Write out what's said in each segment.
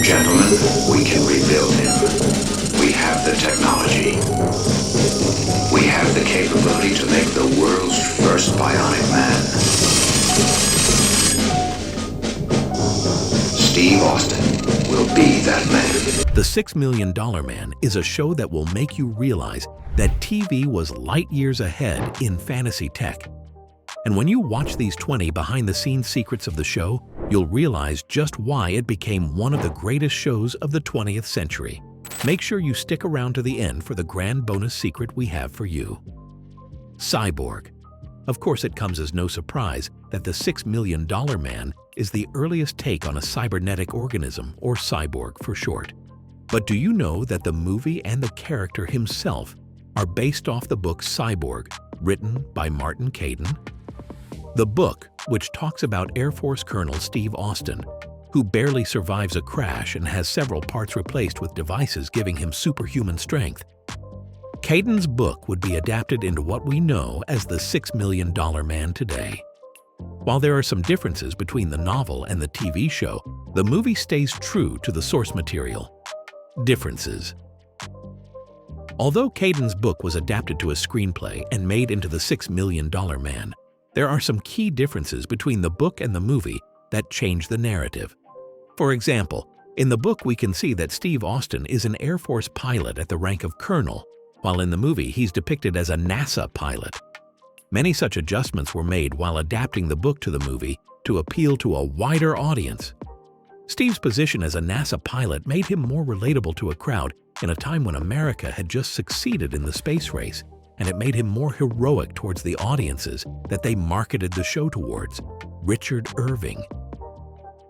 Gentlemen, we can rebuild him. We have the technology. We have the capability to make the world's first bionic man. Steve Austin will be that man. The $6 Million Man is a show that will make you realize that TV was light years ahead in fantasy tech. And when you watch these 20 behind-the-scenes secrets of the show, you'll realize just why it became one of the greatest shows of the 20th century. Make sure you stick around to the end for the grand bonus secret we have for you. Cyborg. Of course, it comes as no surprise that the $6 Million Man is the earliest take on a cybernetic organism, or cyborg for short. But do you know that the movie and the character himself are based off the book Cyborg, written by Martin Caidin? The book, which talks about Air Force Colonel Steve Austin, who barely survives a crash and has several parts replaced with devices giving him superhuman strength. Caidin's book would be adapted into what we know as the $6 Million Man today. While there are some differences between the novel and the TV show, the movie stays true to the source material. Differences. Although Caidin's book was adapted to a screenplay and made into the $6 Million Man, there are some key differences between the book and the movie that change the narrative. For example, in the book we can see that Steve Austin is an Air Force pilot at the rank of colonel, while in the movie he's depicted as a NASA pilot. Many such adjustments were made while adapting the book to the movie to appeal to a wider audience. Steve's position as a NASA pilot made him more relatable to a crowd in a time when America had just succeeded in the space race, and it made him more heroic towards the audiences that they marketed the show towards. Richard Irving.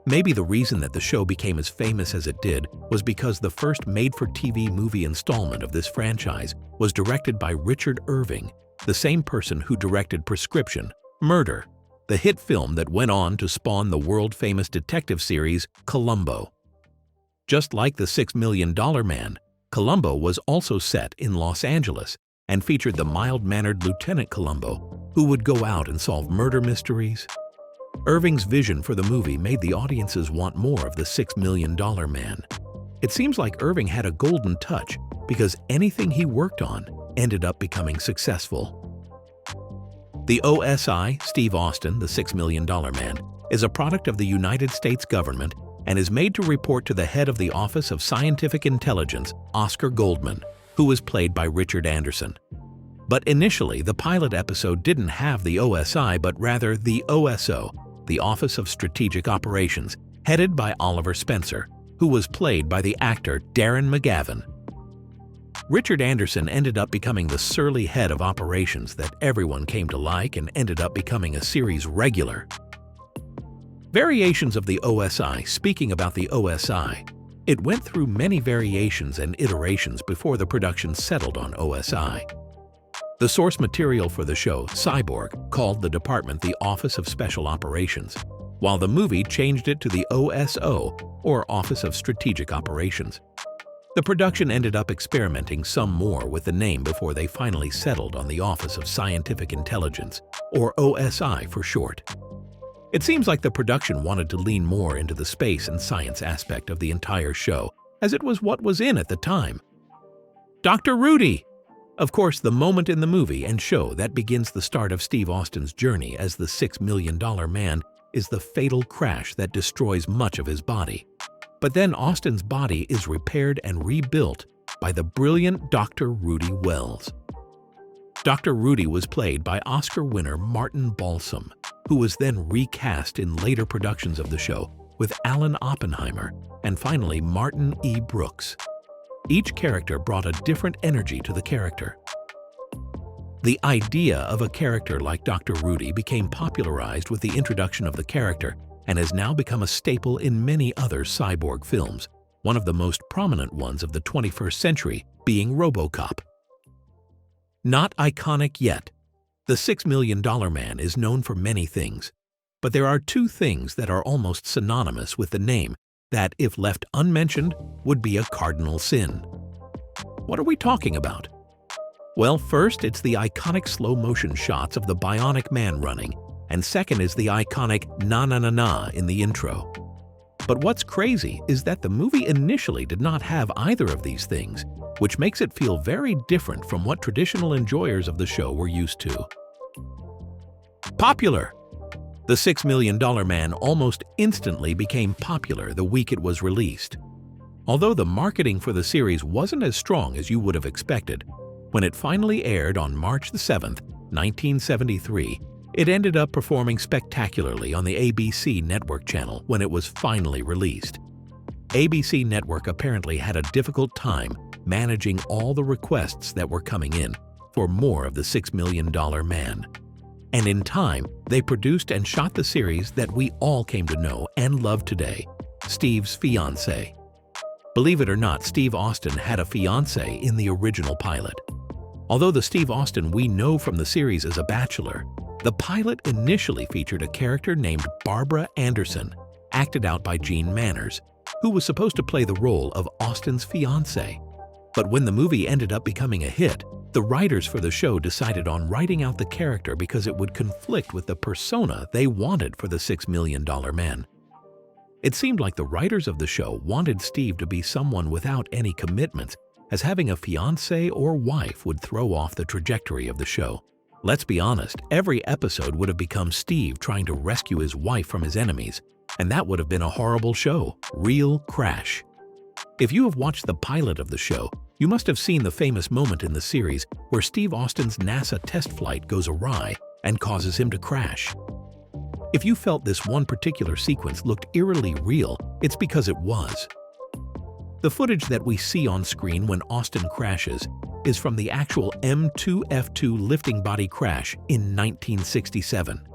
Maybe the reason that the show became as famous as it did was because the first made-for-TV movie installment of this franchise was directed by Richard Irving, the same person who directed Prescription, Murder, the hit film that went on to spawn the world-famous detective series Columbo. Just like the $6 Million Man, Columbo was also set in Los Angeles and featured the mild-mannered Lieutenant Columbo, who would go out and solve murder mysteries. Irving's vision for the movie made the audiences want more of the $6 Million Man. It seems like Irving had a golden touch because anything he worked on ended up becoming successful. The OSI, Steve Austin, the $6 Million Man, is a product of the United States government and is made to report to the head of the Office of Scientific Intelligence, Oscar Goldman, who was played by Richard Anderson. But initially, the pilot episode didn't have the OSI, but rather the OSO, the Office of Strategic Operations, headed by Oliver Spencer, who was played by the actor Darren McGavin. Richard Anderson ended up becoming the surly head of operations that everyone came to like and ended up becoming a series regular. Variations of the OSI. Speaking about the OSI, it went through many variations and iterations before the production settled on OSI. The source material for the show, Cyborg, called the department the Office of Special Operations, while the movie changed it to the OSO, or Office of Strategic Operations. The production ended up experimenting some more with the name before they finally settled on the Office of Scientific Intelligence, or OSI for short. It seems like the production wanted to lean more into the space and science aspect of the entire show, as it was what was in at the time. Dr. Rudy! Of course, the moment in the movie and show that begins the start of Steve Austin's journey as the $6 Million Man is the fatal crash that destroys much of his body. But then Austin's body is repaired and rebuilt by the brilliant Dr. Rudy Wells. Dr. Rudy was played by Oscar winner Martin Balsam, who was then recast in later productions of the show with Alan Oppenheimer and finally Martin E. Brooks. Each character brought a different energy to the character. The idea of a character like Dr. Rudy became popularized with the introduction of the character and has now become a staple in many other cyborg films, one of the most prominent ones of the 21st century being RoboCop. Not iconic yet, the $6 Million Man is known for many things, but there are two things that are almost synonymous with the name that, if left unmentioned, would be a cardinal sin. What are we talking about? Well, first, it's the iconic slow-motion shots of the Bionic Man running, and second is the iconic na-na-na-na in the intro. But what's crazy is that the movie initially did not have either of these things, which makes it feel very different from what traditional enjoyers of the show were used to. Popular! The $6 Million Man almost instantly became popular the week it was released. Although the marketing for the series wasn't as strong as you would have expected, when it finally aired on March 7, 1973, it ended up performing spectacularly on the ABC network channel when it was finally released. ABC Network apparently had a difficult time managing all the requests that were coming in for more of the $6 Million Man. And in time, they produced and shot the series that we all came to know and love today, Steve's Fiancé. Believe it or not, Steve Austin had a fiancé in the original pilot. Although the Steve Austin we know from the series is a bachelor, the pilot initially featured a character named Barbara Anderson, acted out by Gene Manners, who was supposed to play the role of Austin's fiancé. But when the movie ended up becoming a hit, the writers for the show decided on writing out the character because it would conflict with the persona they wanted for the $6 Million Man. It seemed like the writers of the show wanted Steve to be someone without any commitments, as having a fiancé or wife would throw off the trajectory of the show. Let's be honest, every episode would have become Steve trying to rescue his wife from his enemies, and that would have been a horrible show, real crash. If you have watched the pilot of the show, you must have seen the famous moment in the series where Steve Austin's NASA test flight goes awry and causes him to crash. If you felt this one particular sequence looked eerily real, it's because it was. The footage that we see on screen when Austin crashes is from the actual M2F2 lifting body crash in 1967.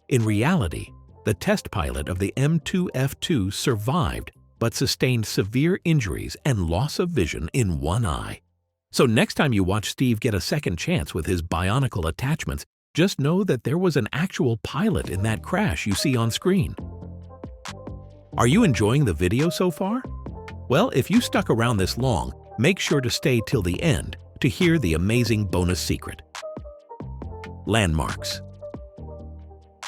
In reality, the test pilot of the M2F2 survived but sustained severe injuries and loss of vision in one eye. So next time you watch Steve get a second chance with his bionicle attachments, just know that there was an actual pilot in that crash you see on screen. Are you enjoying the video so far? Well, if you stuck around this long, make sure to stay till the end to hear the amazing bonus secret. Landmarks.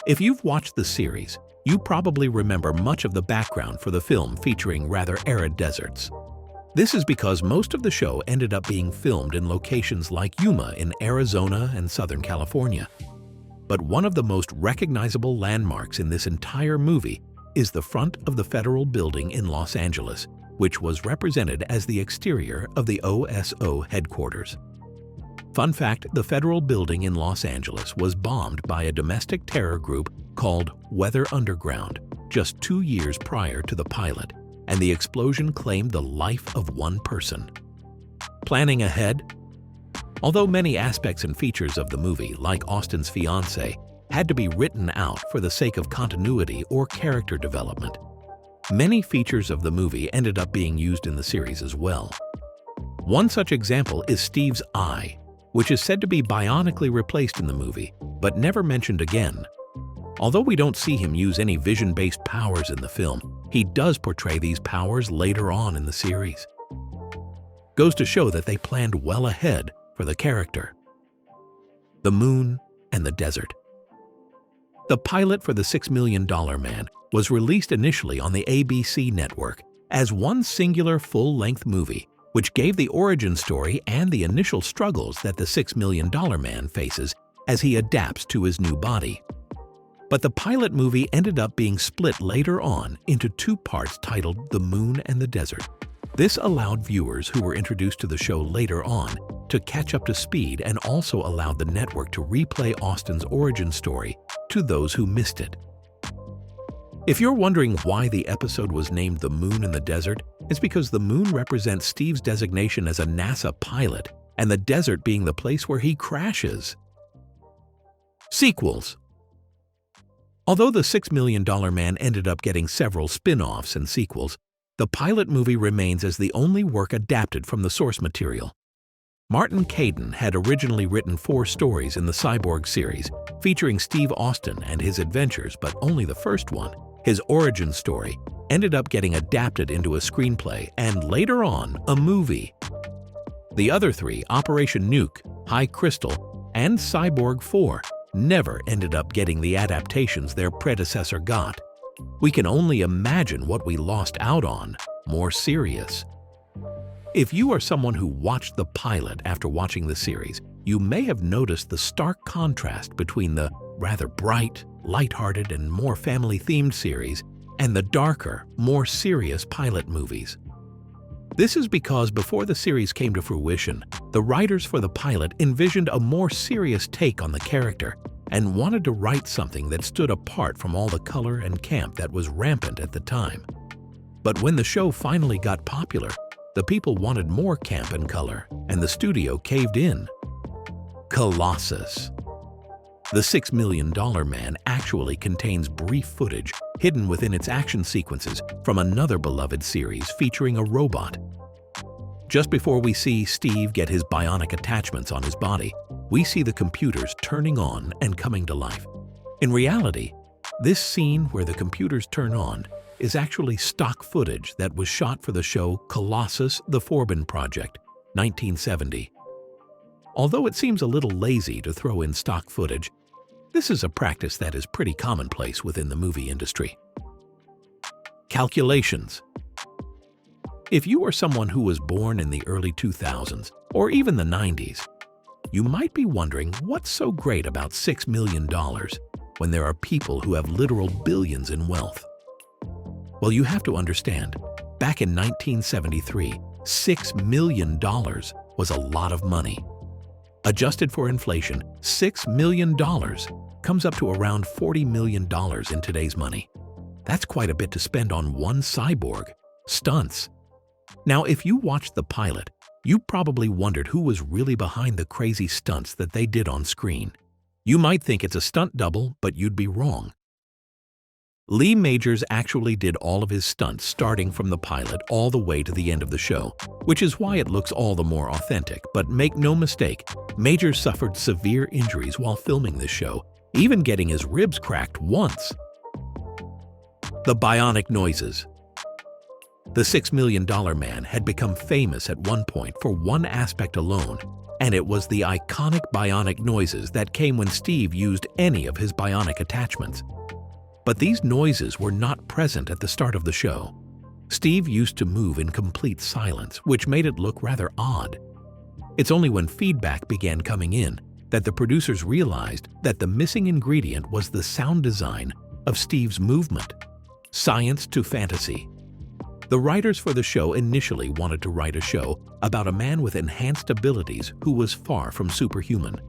If you've watched the series, you probably remember much of the background for the film featuring rather arid deserts. This is because most of the show ended up being filmed in locations like Yuma in Arizona and Southern California. But one of the most recognizable landmarks in this entire movie is the front of the federal building in Los Angeles, which was represented as the exterior of the OSO headquarters. Fun fact, the federal building in Los Angeles was bombed by a domestic terror group called Weather Underground just 2 years prior to the pilot, and the explosion claimed the life of one person. Planning ahead? Although many aspects and features of the movie, like Austin's fiancé, had to be written out for the sake of continuity or character development, many features of the movie ended up being used in the series as well. One such example is Steve's eye, which is said to be bionically replaced in the movie, but never mentioned again. Although we don't see him use any vision-based powers in the film, he does portray these powers later on in the series. Goes to show that they planned well ahead for the character. The moon and the desert. The pilot for the $6 Million Man was released initially on the ABC network as one singular full-length movie, which gave the origin story and the initial struggles that the $6 Million Man faces as he adapts to his new body. But the pilot movie ended up being split later on into 2 parts titled The Moon and the Desert. This allowed viewers who were introduced to the show later on to catch up to speed and also allowed the network to replay Austin's origin story to those who missed it. If you're wondering why the episode was named The Moon and the Desert, it's because the moon represents Steve's designation as a NASA pilot and the desert being the place where he crashes. Sequels. Although the $6 Million Man ended up getting several spin-offs and sequels, the pilot movie remains as the only work adapted from the source material. Martin Caidin had originally written 4 stories in the Cyborg series, featuring Steve Austin and his adventures, but only the first one, his origin story, ended up getting adapted into a screenplay and later on, a movie. The other 3, Operation Nuke, High Crystal, and Cyborg 4, never ended up getting the adaptations their predecessor got. We can only imagine what we lost out on, more serious. If you are someone who watched the pilot after watching the series, you may have noticed the stark contrast between the rather bright, lighthearted, and more family-themed series and the darker, more serious pilot movies. This is because before the series came to fruition, the writers for the pilot envisioned a more serious take on the character and wanted to write something that stood apart from all the color and camp that was rampant at the time. But when the show finally got popular, the people wanted more camp and color, and the studio caved in. Colossus. The $6 Million Man actually contains brief footage hidden within its action sequences from another beloved series featuring a robot. Just before we see Steve get his bionic attachments on his body, we see the computers turning on and coming to life. In reality, this scene where the computers turn on is actually stock footage that was shot for the show Colossus: The Forbin Project, 1970. Although it seems a little lazy to throw in stock footage, this is a practice that is pretty commonplace within the movie industry. Calculations. If you are someone who was born in the early 2000s or even the 90s, you might be wondering what's so great about $6 million when there are people who have literal billions in wealth. Well, you have to understand, back in 1973, $6 million was a lot of money. Adjusted for inflation, $6 million comes up to around $40 million in today's money. That's quite a bit to spend on one cyborg, stunts. Now, if you watched the pilot, you probably wondered who was really behind the crazy stunts that they did on screen. You might think it's a stunt double, but you'd be wrong. Lee Majors actually did all of his stunts starting from the pilot all the way to the end of the show, which is why it looks all the more authentic. But make no mistake, Majors suffered severe injuries while filming this show, even getting his ribs cracked once. The bionic noises. The $6 Million Man had become famous at one point for one aspect alone, and it was the iconic bionic noises that came when Steve used any of his bionic attachments. But these noises were not present at the start of the show. Steve used to move in complete silence, which made it look rather odd. It's only when feedback began coming in that the producers realized that the missing ingredient was the sound design of Steve's movement. Science to fantasy. The writers for the show initially wanted to write a show about a man with enhanced abilities who was far from superhuman.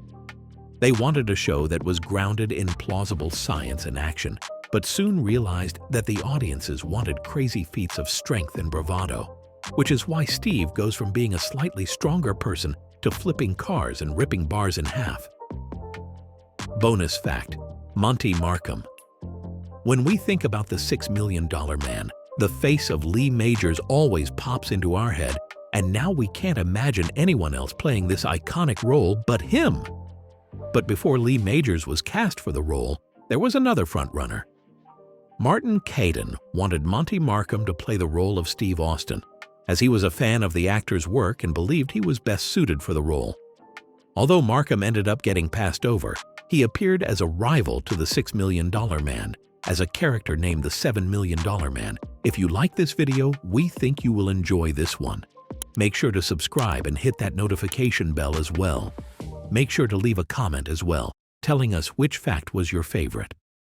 They wanted a show that was grounded in plausible science and action, but soon realized that the audiences wanted crazy feats of strength and bravado, which is why Steve goes from being a slightly stronger person to flipping cars and ripping bars in half. Bonus fact: Monty Markham. When we think about the $6 Million Man, the face of Lee Majors always pops into our head, and now we can't imagine anyone else playing this iconic role but him. But before Lee Majors was cast for the role, there was another frontrunner. Martin Caidin wanted Monty Markham to play the role of Steve Austin, as he was a fan of the actor's work and believed he was best suited for the role. Although Markham ended up getting passed over, he appeared as a rival to the $6 Million Man, as a character named the $7 Million Man. If you like this video, we think you will enjoy this one. Make sure to subscribe and hit that notification bell as well. Make sure to leave a comment as well, telling us which fact was your favorite.